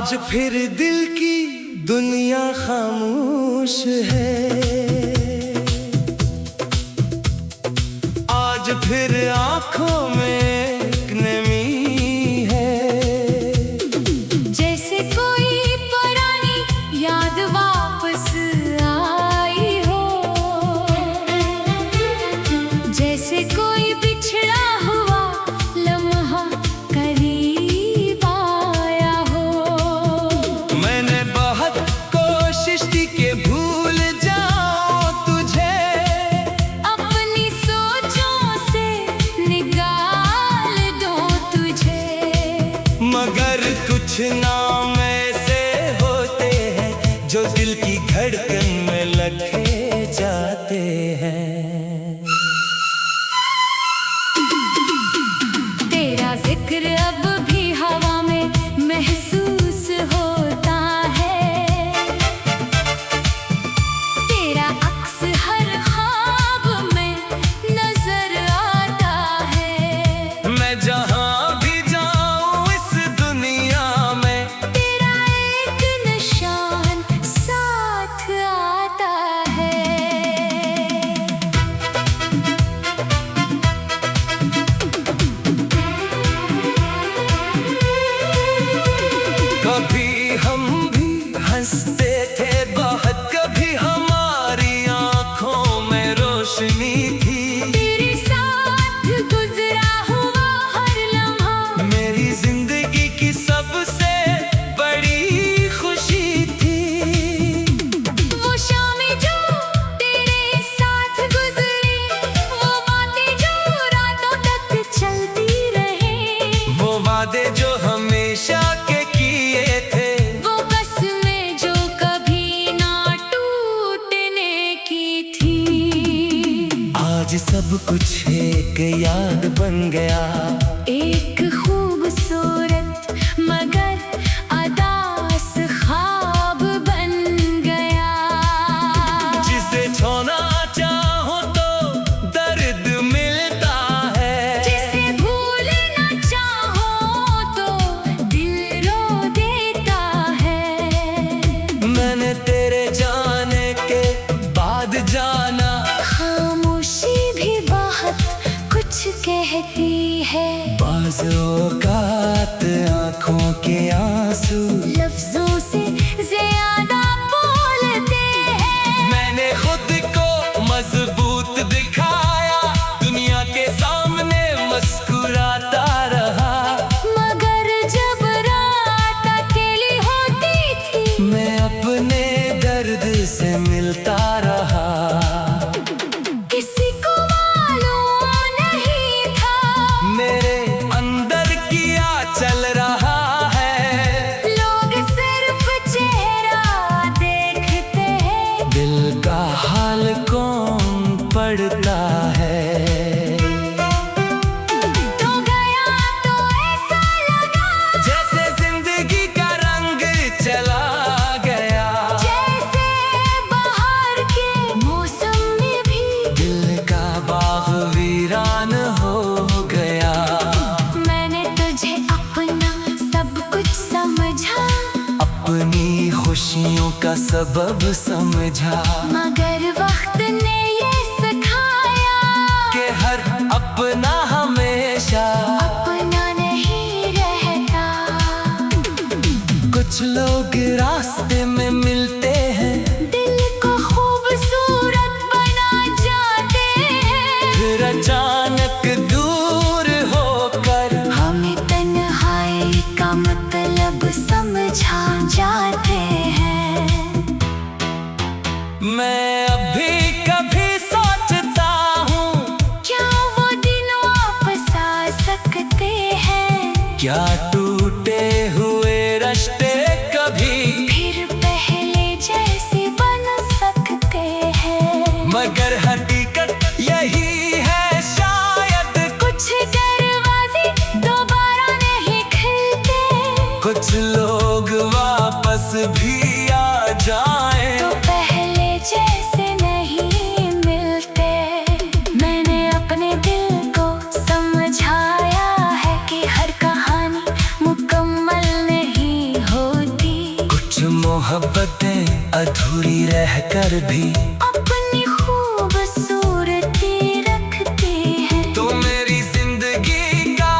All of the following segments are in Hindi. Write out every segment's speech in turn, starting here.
आज फिर दिल की दुनिया खामोश है, आज फिर आंखों में एक नमी है। जैसे कोई पुरानी याद वापस आई हो, जैसे कोई बिछड़ा हुआ लम्हा करीब आया हो। मैंने बहुत कोशिश की कि भूल जाऊं तुझे, अपनी सोचों से निकाल दूं तुझे, मगर कुछ नाम ऐसे होते हैं जो दिल की धड़कन में लगे जाते हैं। तेरा जिक्र अब भी हवा में महसूस होता है, तेरा अक्स हर ख्वाब में नजर आता है। मैं जहां भी जाऊं इस दुनिया में, तेरा एक निशान साथ आता है। कभी हम भी हंसते थे बहुत, कभी हमारी आंखों में रोशनी थी। तेरे साथ गुजरा हुआ हर लम्हा मेरी जिंदगी की सबसे बड़ी खुशी थी। वो शामें जो तेरे साथ गुजरी, वो बातें जो रातों तक चलती रही, वो वादे जो हमेशा के किए थे, वो कसमें जो कभी ना टूटने की थी। आज सब कुछ एक याद बन गया। एक खूबसूरत मगर अदास ख्वाब बन गया, जिसे छोना चाहो तो दर्द मिलता है, जिसे भूलना चाहो तो दिल रो देता है। मैंने तेरे जाने के बाद जाना, खामोशी भी बहुत कुछ कहती है। बाज़ औक़ात आँखों के आंसू लफ्जों से ज्यादा बोलते हैं। मैंने खुद को मजबूत दिखाया, दुनिया के सामने मुस्कुराता रहा, मगर जब रात अकेली होती थी, मैं अपने दर्द से मिलता रहा। किसी को मालूम नहीं था मेरे अंदर क्या चल रहा है, लोग सिर्फ चेहरा देखते हैं, दिल का हाल कौन पढ़ता है। तो गया तो ऐसा लगा जैसे जिंदगी का रंग चला गया, जैसे बाहर के मौसम में भी दिल का बाग वीरान हो गया। मैंने तुझे अपना सब कुछ समझा, अपनी खुशियों का सबब समझा, मगर वक्त ने ये सिखाया कि हर अपना हमेशा अपना नहीं रहता। कुछ लोग रास्ते में मिलते हैं, दिल को खूबसूरत बना जाते हैं, फिर अचानक दूर होकर हमें तन्हाई का मतलब समझा जाते हैं। मैं अभी कभी सोचता हूँ, क्या वो दिन वापस आ सकते हैं, क्या टूटे हुए रिश्ते कभी फिर पहले जैसे बन सकते हैं। मगर हकीकत यही है, शायद कुछ दरवाजे दोबारा नहीं खिलते, कुछ लोग वापस भी आ जाएं, तो पहले जैसे नहीं मिलते। मैंने अपने दिल को समझाया है कि हर कहानी रहकर भी अपनी खूबसूरती रखते हैं। तो मेरी जिंदगी का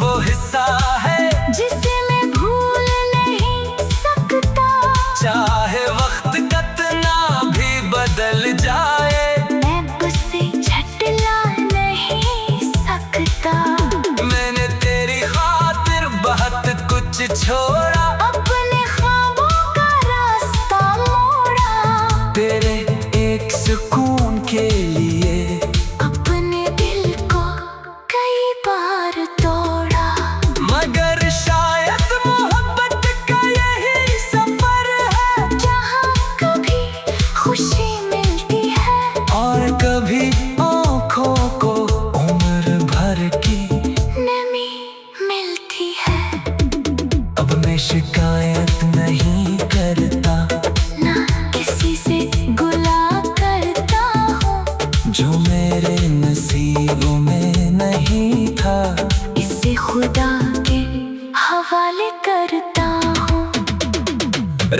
वो हिस्सा है जिसे मैं भूल नहीं सकता। चाहे वक्त कितना भी बदल जाए, मैं उसे झटला नहीं सकता। मैंने तेरी खातिर बहुत कुछ छोड़ा, अपने ख्वाबों का रास्ता मोड़ा। तेरे एक सुकून के लिए अपने दिल को कई बार तोड़ा। मगर शायद मोहब्बत का यही सफर है, जहाँ कभी खुशी मिलती है और कभी आँखों को उम्र भर की नमी मिलती है। अब मैं शिकायत नहीं करता, ना किसी से गुला करता हूँ जो मेरे नसीबों में नहीं था। इसे खुदा के हवाले करता हूँ।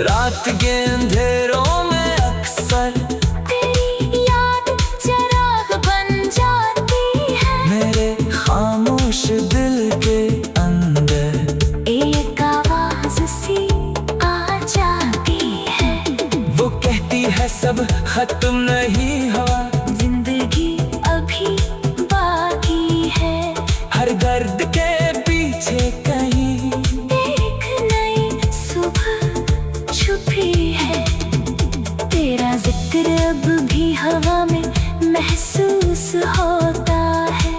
रात के अंधेरों में अक्सर तेरी याद चिराग बन जाती है। मेरे खामोश दिल के अंदर एक आवाज सी आ जाती है। वो कहती है सब खत्म नहीं हुआ, जिंदगी अभी बाकी है। हर दर्द के पीछे कहीं एक नई सुबह छुपी है। तेरा जिक्र अब भी हवा में महसूस होता है।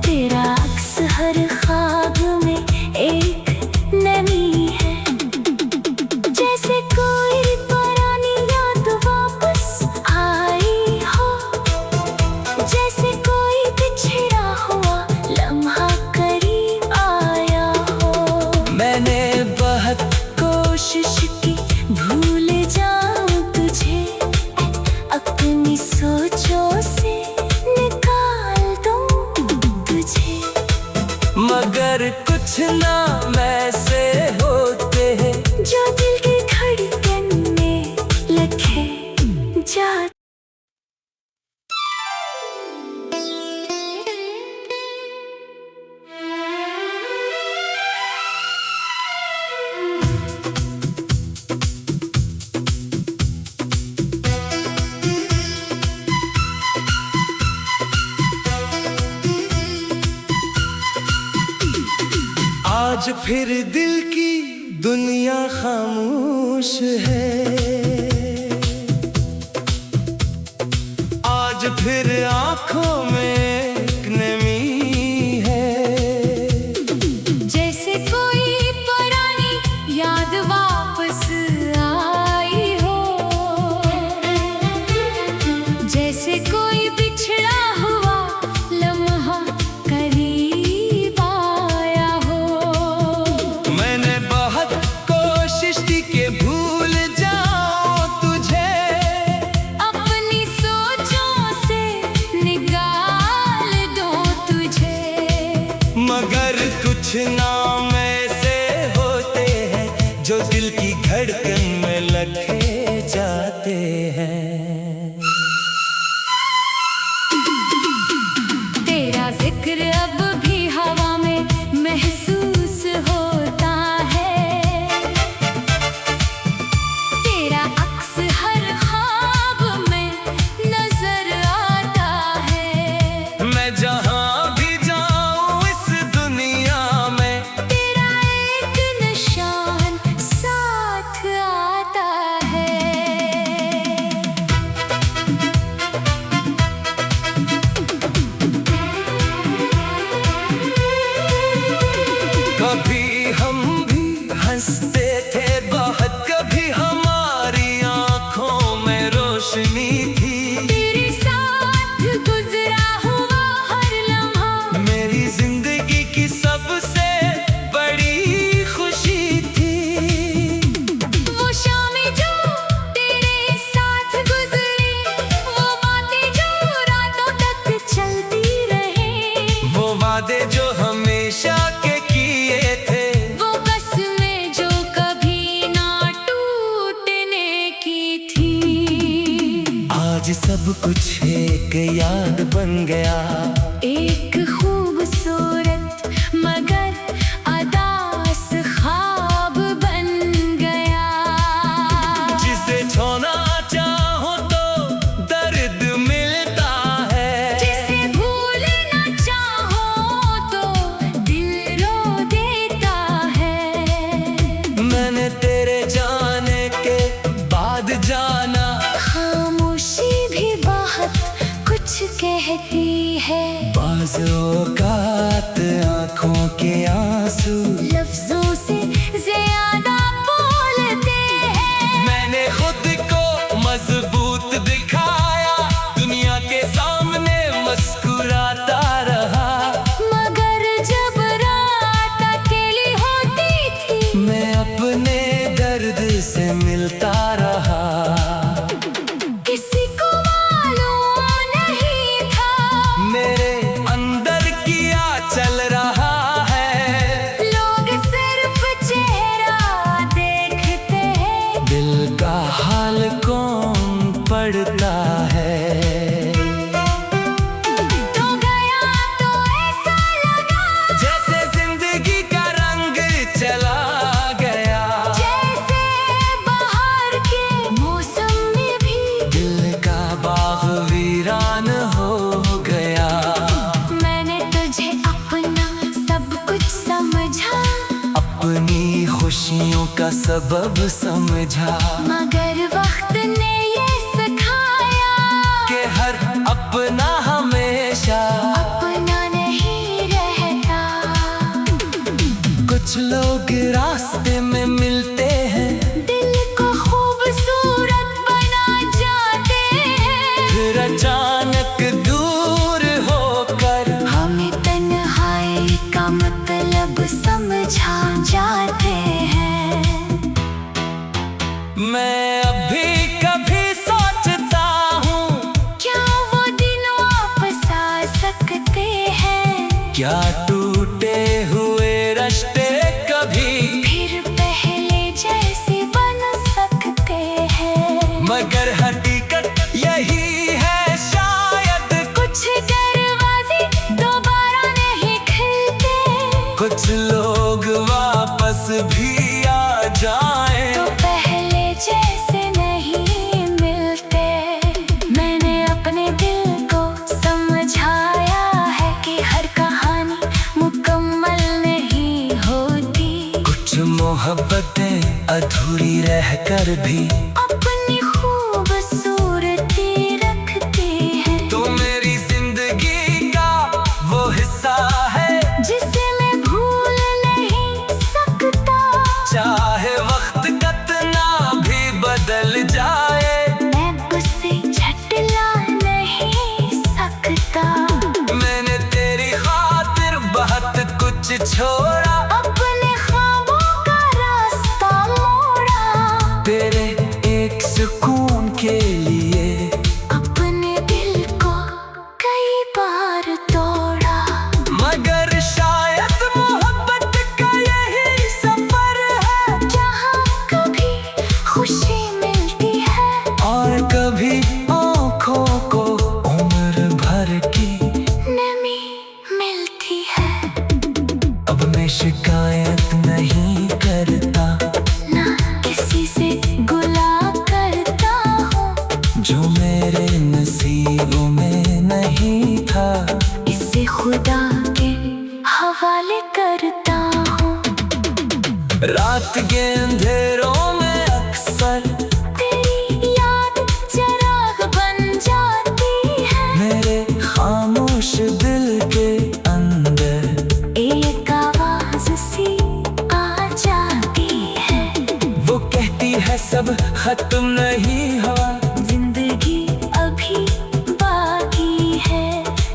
तेरा अक्स हर ख्वाब में एक नमी है। जैसे कोई पुरानी याद वापस आई हो, जैसे कोई बिछड़ा हुआ लम्हा करीब आया हो। मैंने बहुत कोशिश की भूल जाऊं तुझे, अपनी सोचों से निकाल दूं तुझे। मगर कुछ नाम ऐसे होते हैं जो दिल की धड़कन में लिखे जाते। आज फिर दिल की दुनिया खामोश है, आज फिर आंखों में एक नमी है। जैसे कोई पुरानी याद वापस आई हो, जैसे कोई बिछड़ा हुआ लम्हा करीब आया हो। मैंने बहुत कोशिश की कि भूल जाऊं तुझे, अपनी सोचों से निकाल दो तुझे। मगर कुछ नाम ऐसे होते हैं जो दिल की धड़कन में लिखे जाते हैं। तेरा जिक्र अब भी हवा में महसूस होता है। तेरा अक्स हर ख्वाब में नजर आता है। मैं जहाँ भी जाऊँ इस दुनिया में, तेरा एक निशान साथ आता है। कभी हम भी हंसते थे बहुत, कभी हमारी आंखों में रोशनी थी। तेरे साथ गुजरा हुआ हर लम्हा मेरी जिंदगी की सबसे बड़ी खुशी थी। वो शामें जो तेरे साथ गुजरी, वो बातें जो रातों तक चलती रहे। वो वादे जो हमेशा के किए थे, वो कसमें जो कभी ना टूटी। आज सब कुछ एक याद बन गया। एक खूबसूरत मगर अदास ख्वाब बन गया। जिसे छोना चाहो तो दर्द मिलता है, जिसे भूलना चाहो तो दिल रो देता है। मैंने तेरे जाने के बाद जाना, खामोशी भी बहुत कुछ कहती है। बाज़ औक़ात आँखों के आंसू लफ्जों से ज्यादा बोलते हैं। मैंने खुद को मजबूत दिखाया, दुनिया के सामने मुस्कुराता रहा। मगर जब रात अकेली होती थी, मैं अपने दर्द से मिलता रहा। किसी को मालूम नहीं था मेरे अंदर क्या चल रहा है। लोग सिर्फ चेहरा देखते हैं, दिल का हाल कौन पढ़ता है। तो गया तो ऐसा लगा जैसे जिंदगी का रंग चला गया, जैसे बाहर के मौसम में भी दिल का बाग वीरान हो गया। मैंने तुझे अपना सब कुछ समझा, अपनी खुशियों का सबब समझा, मगर वक्त ने ये सिखाया कि हर अपना हमेशा अपना नहीं रहता। कुछ लोग रास्ते में मिलते हैं, दिल को खूबसूरत बना जाते हैं, फिर अचानक दूर होकर हमें तन्हाई का मतलब समझा जाते हैं। मैं अभी कभी सोचता हूँ, क्या वो दिन वापस आ सकते हैं? क्या टूटे हुए रिश्ते कभी फिर पहले जैसे बन सकते हैं? मगर हकीकत यही है, शायद कुछ दरवाजे दोबारा नहीं खिलते, कुछ लोग वापस भी आ जाएं। तो पहले जैसे नहीं मिलते। मैंने अपने दिल को समझाया है कि हर कहानी मुकम्मल नहीं होती। कुछ मोहब्बतें अधूरी रहकर भी अपनी खूबसूरती रखती है, तो मेरी जिंदगी का वो हिस्सा है, जिसे मैं भूल नहीं सकता। चाहे वक्त कितना भी बदल जाए। मैं उसे झटला नहीं सकता। मैंने तेरी खातिर बहुत कुछ छोड़ा, अपने ख्वाबों का रास्ता मोड़ा, तेरे एक सुकून के लिए अपने दिल को कई बार तोड़ा। मगर शायद मोहब्बत का यही सफर है, जहाँ कभी खुशी मिलती है और कभी आँखों को उम्र भर की नमी मिलती है। अब मैं शिकायत नहीं करता, ना किसी से गुला करता हूँ, जो मेरे नसीबों में नहीं था। इसे खुदा के हवाले करता हूँ। रात के अंधेरों में अक्सर तेरी याद चिराग बन जाती है, मेरे खामोश दिल के अंदर एक आवाज सी आ जाती है। वो कहती है सब खत्म नहीं हुआ, जिंदगी अभी बाकी है,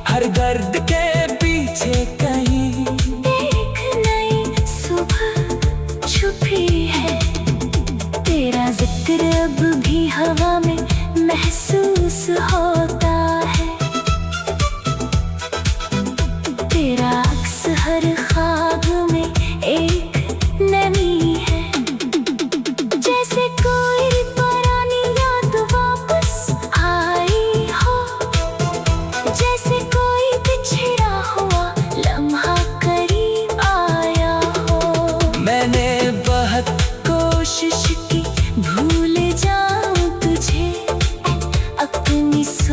हर दर्द के पीछे कहीं एक नई सुबह छुपी है।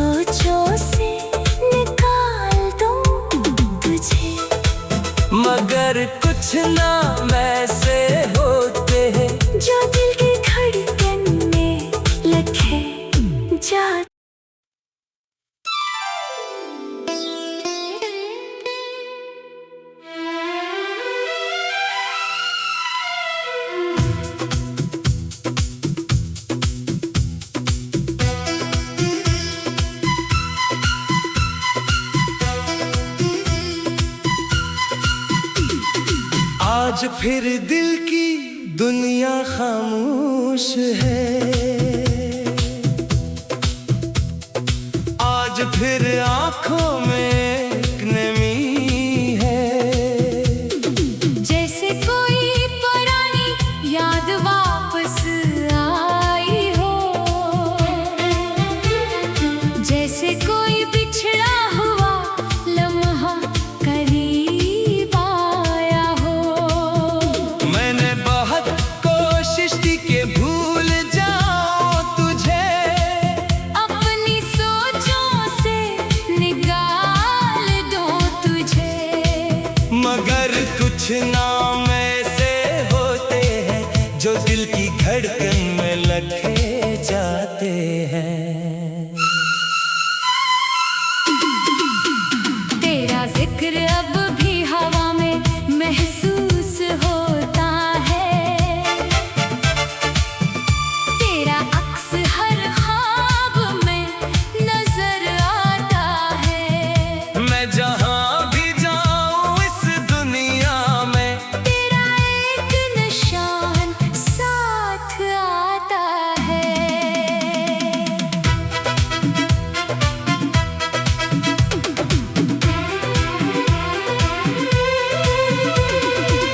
सोचों से निकाल दूं तुझे, मगर कुछ नाम ऐसे होते हैं जो दिल की धड़कन में लिखे जा। आज फिर दिल की दुनिया खामोश है, आज फिर आंखों में एक नमी है। जैसे कोई पुरानी याद वापस आई हो, जैसे कोई बिछड़ा हुआ लम्हा करीब आया हो। मैंने बहुत कोशिश की कि भूल जाऊं तुझे, अपनी सोचों से निकाल दूं तुझे, मगर कुछ नाम ऐसे होते हैं जो दिल की धड़कन में लिखे जाते हैं। तेरा जिक्र अब भी हवा में महसूस होता है, तेरा अक्स हर ख्वाब में नजर आता है। मैं जहाँ भी जाऊँ इस दुनिया में, तेरा एक निशान साथ आता है।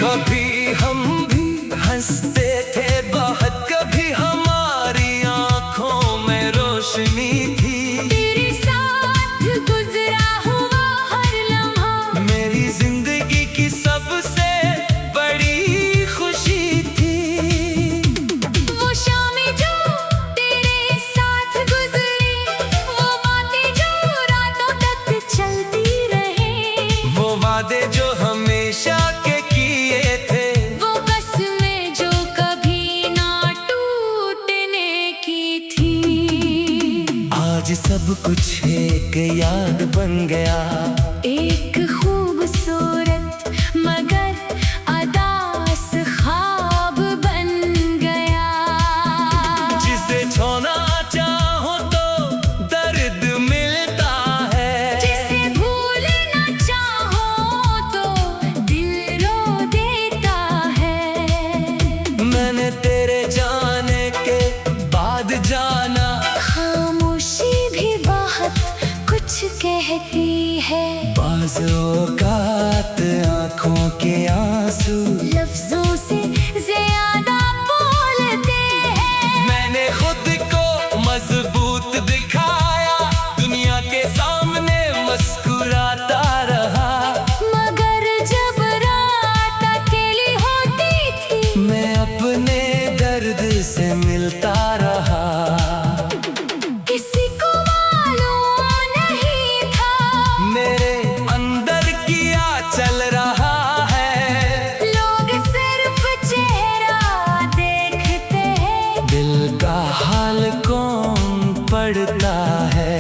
कभी हम भी हंसते थे बहुत, कभी हमारी आंखों में रोशनी थी। तेरे साथ गुजरा हुआ हर लम्हा मेरी जिंदगी की सबसे बड़ी खुशी थी। वो शामें जो तेरे साथ गुजरी, वो बातें जो रातों तक चलती रही, वो वादे जो हमेशा के किए थे, वो कसमें जो कभी ना टूटने की थी। आज सब कुछ एक याद बन गया। एक खूबसूरत मगर अदास ख्वाब बन गया, जिसे छोना चाहो तो दर्द मिलता है, जिसे भूलना चाहो तो दिल रो देता है। मैंने तेरे जाने के बाद जाना, खामोशी भी बहुत कुछ कहती है, बाज़ औक़ात आँखों के आंसू लफ्जों से ज्यादा बोलते हैं। मैंने खुद को मजबूत दिखाया, दुनिया के सामने मुस्कुराता रहा, मगर जब रात अकेली होती थी, मैं अपने दर्द से मिलता रहा। किसी को मालूम नहीं था मेरे अंदर क्या चल रहा है, लोग सिर्फ चेहरा देखते हैं, दिल का हाल कौन पढ़ता है।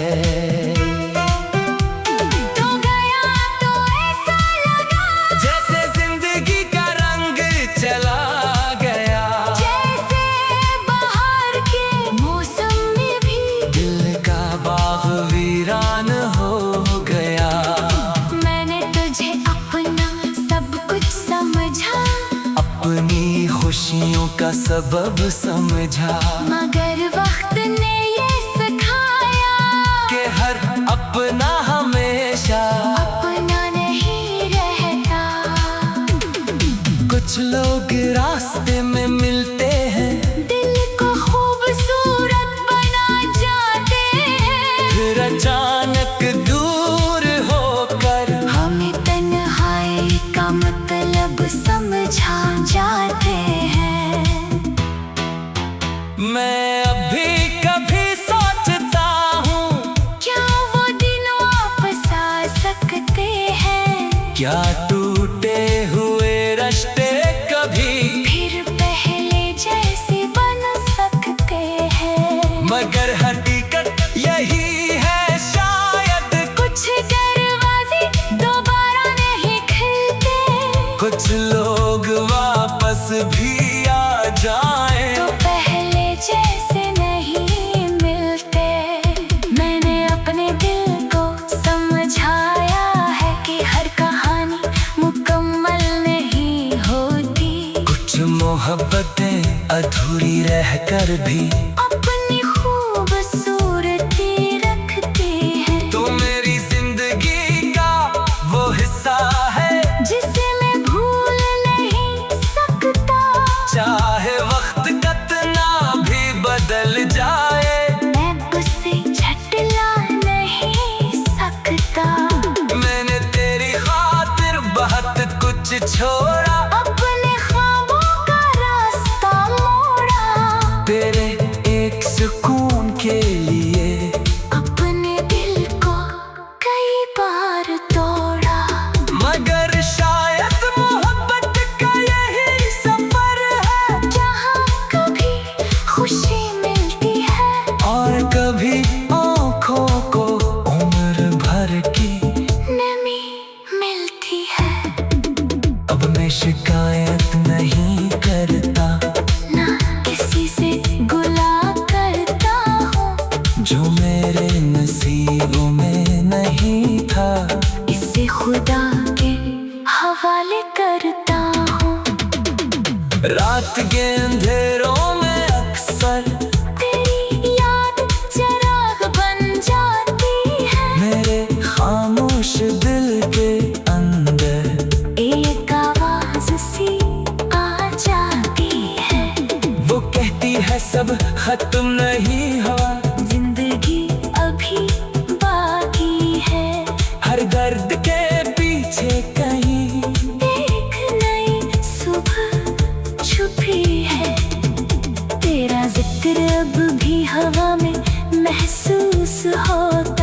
तो गया तो ऐसा लगा जैसे जिंदगी का रंग चला गया, जैसे बाहर के मौसम में भी दिल का बाग वीरान हो गया। मैंने तुझे अपना सब कुछ समझा, अपनी खुशियों का सबब समझा, मगर वक्त ने ये सिखाया कि हर अपना हमेशा अपना नहीं रहता। कुछ लोग रास्ते में मिलते हैं, दिल को खूबसूरत बना जाते हैं, फिर अचानक दूर होकर हमें तन्हाई का मतलब समझा जाते हैं। मैं अभी कभी सोचता हूँ, क्या क्या टूटे हुए रिश्ते कभी फिर पहले जैसे बन सकते हैं। मगर हकीकत यही है शायद कुछ दरवाजे दोबारा नहीं खिलते, कुछ लोग वापस भी आ जाएं तो पहले जैसे नहीं मिलते। मैंने अपने दिल को समझाया है कि हर कहानी मुकम्मल नहीं होती। कुछ मोहब्बतें अधूरी रहकर भी अपनी खूबसूरती रखती है। तो मेरी जिंदगी का वो हिस्सा है जिसे मैं भूल नहीं सकता। चाहे वक्त कितना भी बदल जाए मैं उसे झटला नहीं सकता। मैंने तेरी खातिर बहुत कुछ छोड़ा, अपने ख्वाबों का रास्ता मोड़ा। तेरे एक सुकून के लिए अपने दिल को कई बार तोड़ा। मगर शायद मोहब्बत का यही सफर है, जहाँ कभी खुशी मिलती है और कभी आँखों को उम्र भर की नमी मिलती है। अब मैं शिकायत नहीं करता, ना किसी से गुला करता हूँ जो मेरे नसीबों में नहीं था। इसे खुदा के हवाले करता हूँ। रात के अंधेरों में अक्सर तेरी याद चिराग बन जाती है। मेरे खामोश दिल के अंदर एक आवाज सी आ जाती है। वो कहती है सब खत्म नहीं हुआ, जिंदगी अभी बाकी है। हर दर्द के पीछे कहीं एक नई सुबह छुपी है। तेरा जिक्र अब भी हवा में महसूस होता